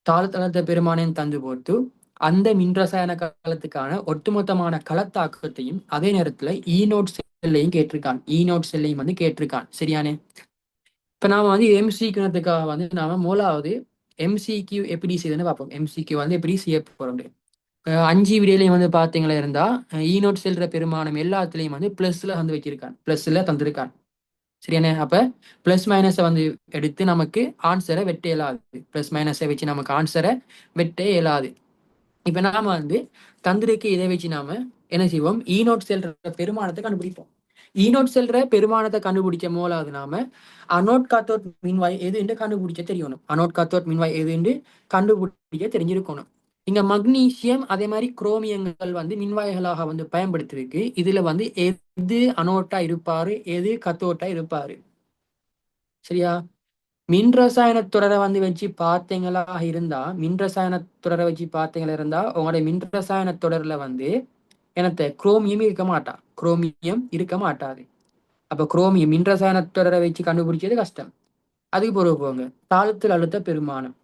தாழ்த்தளத்த பெருமானையும் தந்து போட்டு அந்த மின்ரசாயன களத்துக்கான ஒட்டுமொத்தமான களத்தாக்கத்தையும் அதே நேரத்துல ஈநோட் செல்லையும் கேட்டிருக்கான். ஈநோட் செல்லையும் வந்து கேட்டிருக்கான். சரியானே, இப்ப நாம வந்து எம்சிக்யூனத்துக்காக வந்து நாம மூலாவது எம்சிக்யூ எப்படி செய்யுதுன்னு பார்ப்போம். எம்சிக்யூ வந்து எப்படி செய்ய போறோம். 5 விடையிலையும் வந்து பாத்தீங்களா இருந்தா ஈநோட் செல்ற பெருமானம் எல்லாத்துலயும் வந்து பிளஸ்ல வந்து வச்சிருக்கான், பிளஸ்ல தந்திருக்கான். சரியானே, அப்ப பிளஸ் மைனஸை வந்து எடுத்து நமக்கு ஆன்சரை வெட்ட இயலாது. பிளஸ் மைனஸை வச்சு நமக்கு ஆன்சரை வெட்ட இயலாது. இப்ப நாம வந்து தந்திரிக்கு இதை வச்சு நாம என்ன செய்வோம், ஈநோட் செல்ற பெருமானத்தை கண்டுபிடிப்போம். ஈநோட் செல்ற பெருமானத்தை கண்டுபிடிக்க மூலாவது நாம அனோட் காத்தோட் மின்வாய் எது என்று கண்டுபிடிக்க தெரியணும். அனோட் காத்தோட் மின்வாய் எது என்று கண்டுபிடிக்க தெரிஞ்சிருக்கணும். இங்க மக்னீசியம் அதே மாதிரி குரோமியங்கள் வந்து மின்வாய்களாக வந்து பயன்படுத்திருக்கு. இதுல வந்து எது அனோட்டா இருப்பாரு, எது கத்தோட்டா இருப்பாரு. சரியா, மின் ரசாயன தொடரை வந்து வச்சு பார்த்தீங்களா இருந்தா, மின் ரசாயன தொடரை வச்சு பார்த்தீங்களா இருந்தா உங்களுடைய மின் ரசாயன தொடர்ல வந்து என்னத்த குரோமியம் இருக்க மாட்டா, குரோமியம் இருக்க மாட்டாது. அப்ப குரோமியம் மின் ரசாயன தொடரை வச்சு கண்டுபிடிச்சது கஷ்டம். அதுக்கு பிறகு போங்க தாழ்த்தல் அழுத்த பெருமானம்.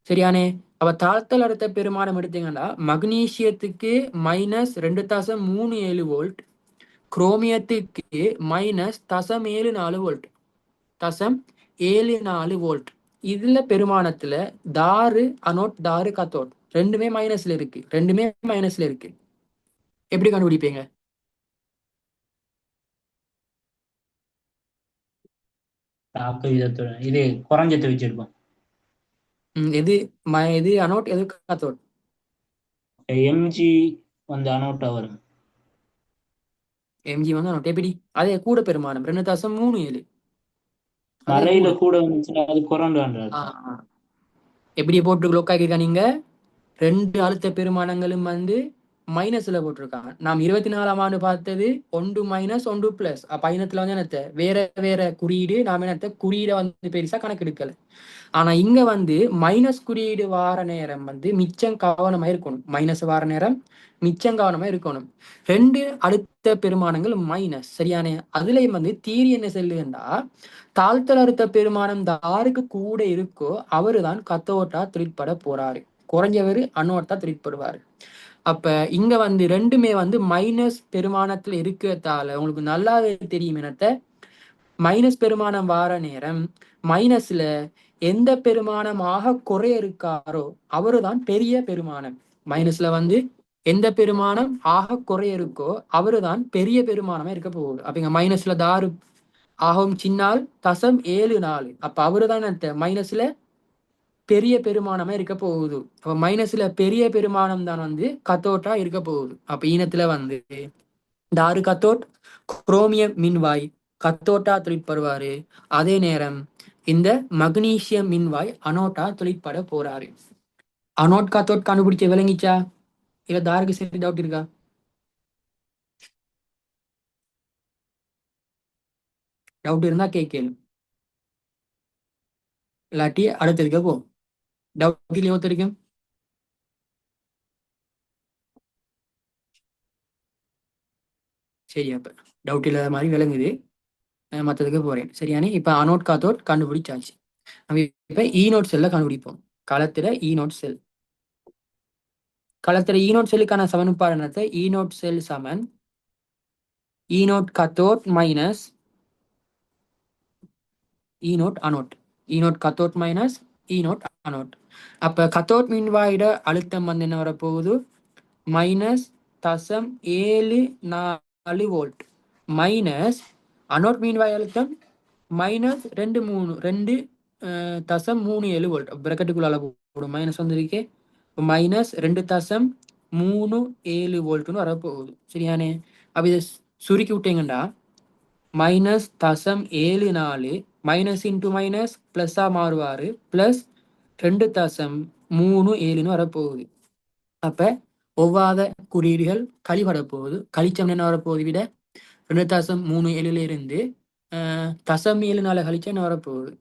சரியானே, அப்ப தாழ்த்தல் அழுத்த பெருமானம் எடுத்தீங்கன்னா மக்னீசியத்துக்கு -2.37 வோல்ட், குரோமியத்துக்கு -0.74 வோல்ட், 0.74 வோல்ட். இதுல பெருமானத்துல தாரு அனோட் தாரு கத்தோட் ரெண்டுமே மைனஸ்ல இருக்கு, ரெண்டுமே மைனஸ்ல இருக்கு. எப்படி கண்டுபிடிப்பீங்க? தாக்க விதத்துடன் இது குறைஞ்சத்தை வச்சிருப்போம். எது எது அனோட் எது கத்தோட்? எம்ஜி வந்து அனோட்டா வரும். எம்ஜி வந்து அனோட். எப்படி? அதே கூட பெருமானம் 2.37, அதே மறையில கூட. கூட வந்துச்சுன்னா அது குறைண்டு. எப்படி போட்டு லோக் ஆக்கியிருக்கா நீங்க? ரெண்டு அழுத்த பெருமானங்களும் வந்து மைனஸ்ல போட்டிருக்காங்க. நாம் 24ஆம் ஆண்டு பார்த்தது ஒன்று மைனஸ் ஒன்று பிளஸ். அப்ப ஐநத்துல வந்து என்னத்த வேற வேற குறியீடு, நாம் என்னத்த குறியீடை வந்து பெருசா கணக்கெடுக்கல. ஆனா இங்க வந்து மைனஸ் குறியீடு வார நேரம் வந்து மிச்சம் கவனமா இருக்கணும். மைனஸ் வார நேரம் மிச்சம் கவனமா இருக்கணும். ரெண்டு அழுத்த பெருமானங்கள் மைனஸ். சரியானே, அதுலயும் வந்து தீரி என்ன செல்லுன்னா தாழ்த்தல் அழுத்த பெருமானம் யாருக்கு கூட இருக்கோ அவருதான் கத்தோட்டா திருட்பட போறாரு, குறைஞ்சவரு அனோட்டா திருட்படுவாரு. அப்ப இங்க வந்து ரெண்டுமே வந்து மைனஸ் பெருமானத்துல இருக்கிறதால உங்களுக்கு நல்லாவே தெரியும் என்னத்த, மைனஸ் பெருமானம் வார நேரம் மைனஸ்ல எந்த பெருமானமாக குறைய இருக்காரோ அவருதான் பெரிய பெருமானம். மைனஸ்ல வந்து எந்த பெருமானம் ஆக குறைய இருக்கோ அவருதான் பெரிய பெருமானமா இருக்க போகுது. அப்ப இங்க மைனஸ்ல தாரு ஆகும் சின்னால் 0.74. அப்ப அவருதான் அந்த மைனஸ்ல பெரிய பெருமானமா இருக்க போகுது. அப்ப மைனஸ்ல பெரிய பெருமானம் தான் வந்து கத்தோட்டா இருக்க போகுது. அப்ப ஈனத்துல வந்து தாரு கத்தோட், குரோமியம் மின்வாய் கத்தோட்டா தொழிற்படுவாரு. அதே நேரம் இந்த மக்னீசியம் மின்வாய் அனோட்டா தொழிற்பட போறாரு. அனோட் கத்தோட் கண்டுபிடிச்ச விளங்கிச்சா? இல்ல தாருக்கு சரி டவுட் இருக்கா? டவுட் இருந்தா கேட்கலும், இல்லாட்டி அடுத்ததுக்கு போ. டவுட் இல்லையா ஒருத்தருக்கும்? சரி, அப்ப டவுட் இல்லாத மாதிரி விளங்குது. மற்றதுக்கு போறேன். சரியானே, இப்ப அனோட் காத்தோட் கண்டுபிடிச்சாச்சு. நம்ம இப்ப ஈநோட் செல்ல கண்டுபிடிப்போம். களத்துல ஈநோட் செல், களத்துல ஈநோட் செல்லுக்கான சமன்பாடு என்னது? ஈநோட் செல் சமன் E naught cathode minus E naught anode, E naught cathode minus E naught anode. அப்ப கத்தோட் மின்வாயிட அழுத்தம் வந்து என்ன வரப்போகுது? -0.74 வோல்ட் மைனஸ் அனோட் மின்வாய் அழுத்தம் -2.37 வோல்ட். பிரக்கெட்டுக்குள்ள போடும் மைனஸ் வந்திருக்கே, -2.37 வோல்ட்னு வரப்போகுது. சரியானே, அப்ப இதை சுருக்கி விட்டீங்கண்டா -0.74 மைனஸ் இன்டூ மைனஸ் பிளஸ்ஸா மாறுவாரு, பிளஸ் 2.37ன்னு வரப்போகுது. அப்ப ஒவ்வாத குறியீடுகள் கழிபட போகுது. கழிச்சம் என்ன வரப்போகுது? விட 2.37 இருந்து 0.74 கழிச்சா என்ன வரப்போகுது?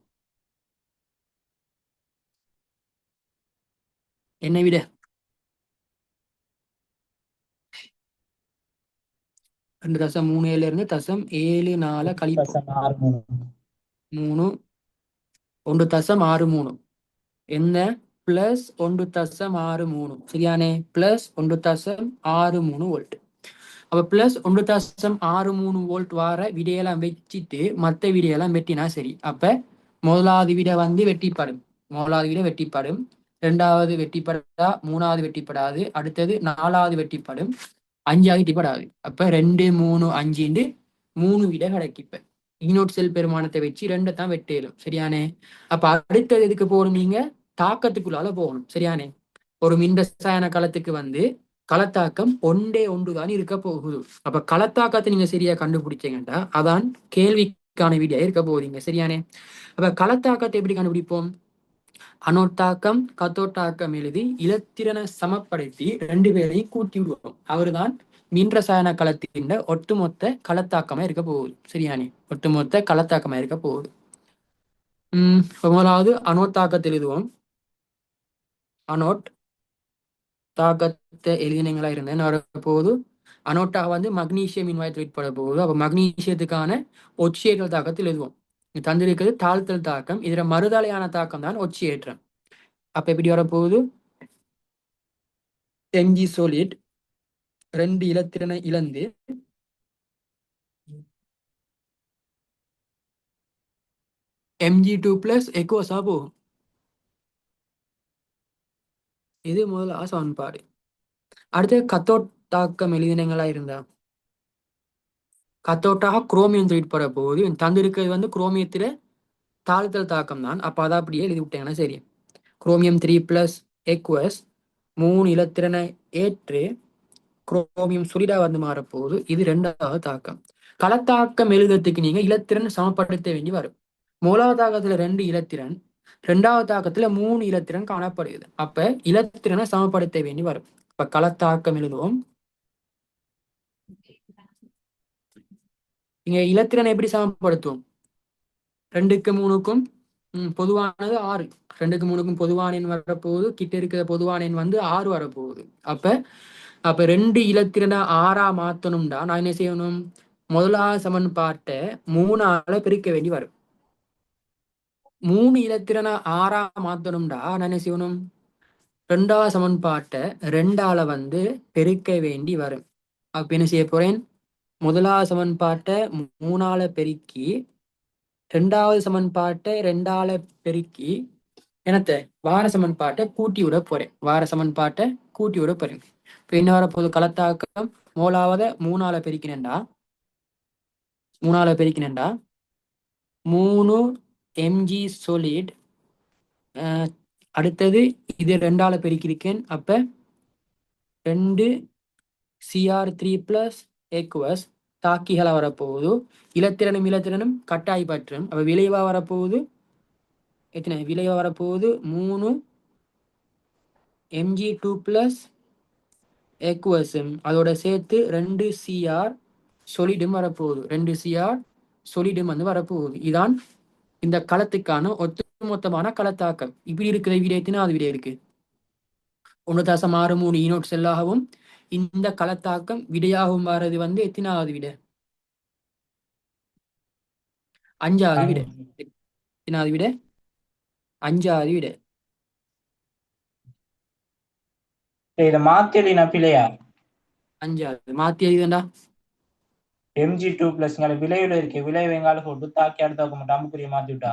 என்ன விட 2.37 இருந்து 0.74 கழிப்போம். 3 1.63 என்ன பிளஸ் 1.63 சரியானே பிளஸ் 1.63 வோல்ட். அப்ப பிளஸ் 1.63 வோல்ட் வார விடையெல்லாம் வச்சுட்டு மற்ற விடையெல்லாம் வெட்டினா சரி. அப்ப முதலாவது விடை வந்து வெட்டிப்படும், முதலாவது விடை வெட்டிப்படும், இரண்டாவது வெட்டிப்படா, மூணாவது வெட்டிப்படாது, அடுத்தது நாலாவது வெட்டிப்படும், அஞ்சாவது வெட்டிப்படாது. அப்ப 2 3 5 3 விடை கிடைக்கும். ஈனோட் செல் பெருமானத்தை வச்சு 2 தான் வெட்டேலும் சரியானே. அப்ப அடுத்தது எதுக்கு போகணும், நீங்க தாக்கத்துக்குள்ளால போகணும் சரியானே. ஒரு மின் ரசாயன களத்துக்கு வந்து களத்தாக்கம் ஒன்றே ஒன்றுதான் இருக்க போகுது. அப்ப களத்தாக்கத்தை நீங்க சரியா கண்டுபிடிச்சீங்கன்னா அதான் கேள்விக்கான விடையா இருக்க போறீங்க சரியானே. அப்ப களத்தாக்கத்தை எப்படி கண்டுபிடிப்போம், அனோட்டாக்கம் கத்தோட்டாக்கம் எழுதி இலத்திரனை சமப்படுத்தி 2 பேரையும் கூட்டி விடுவோம். அவருதான் மின் ரசாயன களத்தின் ஒட்டுமொத்த களத்தாக்கமா இருக்க போகுது சரியானே, ஒட்டுமொத்த களத்தாக்கமா இருக்க போகுது. முதலாவது அனோத்தாக்கத்தை எழுதுவோம். அனோட் தாக்கத்தை எழுதினீங்களா இருந்தேன் வரப்போகுது. அனோட்டாக வந்து மக்னீசியம் இன்வாய்ட் ஏற்பட போகுது. அப்போ மக்னீசியத்துக்கான ஒட்சியேற்றல் தாக்கத்தில் எழுதுவோம். தந்திருக்கிறது தாழ்த்தல் தாக்கம், இதுல மறுதலையான தாக்கம் தான் ஒட்சியேற்றம். அப்ப எப்படி வரப்போகுது, எம்ஜி சோலிட் 2 இலத்திரனை இழந்து Mg2 பிளஸ் எக்கோஸா போகும். இது முதல்ல சமன்பாடு. அடுத்து கத்தோட்டாக்கம் எழுதினங்களா இருந்தா கத்தோட்டாக குரோமியம் தொழிற்பட போகுது. தந்திருக்கிறது வந்து குரோமியத்தில தாழ்த்தல் தாக்கம் தான். அப்ப அதை அப்படியே எழுதி விட்டேங்கன்னா சரி. குரோமியம் 3 பிளஸ் எக்வஸ் 3 இலத்திரனை ஏற்று குரோமியம் சுலிடா வந்து மாறப்போகுது. இது 2வது தாக்கம். களத்தாக்கம் எழுதுறதுக்கு நீங்க இலத்திரன் சமப்படுத்த வேண்டி வரும். முதலாவது தாக்கத்துல 2 இலத்திரன், 2வது தாக்கத்துல 3 இலத்திரன் காணப்படுகிறது. அப்ப இலத்திரனை சமப்படுத்த வேண்டி வரும். இப்ப களத்தாக்கம் எழுதுவோம். இங்க இலத்திரனை எப்படி சமப்படுத்துவோம், 2க்கு 3க்கும் பொதுவானது 6, 2க்கு 3க்கும் பொதுவான எண் வரப்போகுது. கிட்ட இருக்கிற பொதுவான எண் வந்து 6 வரப்போகுது. அப்ப 2 இலத்திரனை 6ஆ மாத்தணும்டா நான் என்ன செய்யணும், முதலாவது சமன்பாட்டை 3ஆல பெருக்க வேண்டி வரும். 3 இலத்திரனை 6ஆ மாத்தணும்டா நான் என்ன செய்யணும், 2வது சமன்பாட்டை 2ஆல வந்து பெருக்க வேண்டி வரும். அப்ப என்ன செய்ய போறேன், முதலாவது சமன்பாட்டை 3ஆல பெருக்கி 2வது சமன்பாட்டை 2ஆல பெருக்கி என்னத்தை வார சமன்பாட்டை கூட்டி விட போறேன். வார சமன்பாட்டை கூட்டி விட போறேன். இப்ப என்ன வரப்போகுது, களத்தாக்கம் மூலாவத 3ஆல பெருக்கினேன்டா 3 mg solid. அடுத்தது இது 2ஆல பெருக்கியிருக்கேன். அப்ப 2 cr3 பிளஸ் எக்வஸ் தாக்கிகளா வரப்போகுது. இலத்திரனும் கட்டாய் பற்றும். அப்ப விளைவா வரப்போகுது எத்தனை, விளைவா வரப்போகுது 3 mg2 பிளஸ் எக்வஸும் அதோட சேர்த்து 2 cr சொலிடும் வரப்போகுது. 2 cr சொலிடும் வந்து வரப்போகுது. இதான் இந்த களத்துக்கான ஒட்டுமொத்தமான களத்தாக்கம். இப்படி இருக்கிற விட எத்தனாவது விட இருக்கு, 1.63 ஈனோட் செல்லாகவும் இந்த களத்தாக்கம் விடையாகவும் வர்றது வந்து எத்தனாவது விட, 5வது விட. எத்தனாவது விட, 5வது விட. இத மாத்தி எழுதினா பிழையா, 5வது மாத்தி எழுதுண்டா mg2 பிளஸ் விளைவுல இருக்கு, விளைவு எங்கால போட்டு தாக்கி அடுத்தாக்க மாட்டோம் அமுக்குரிய மாத்தி விட்டா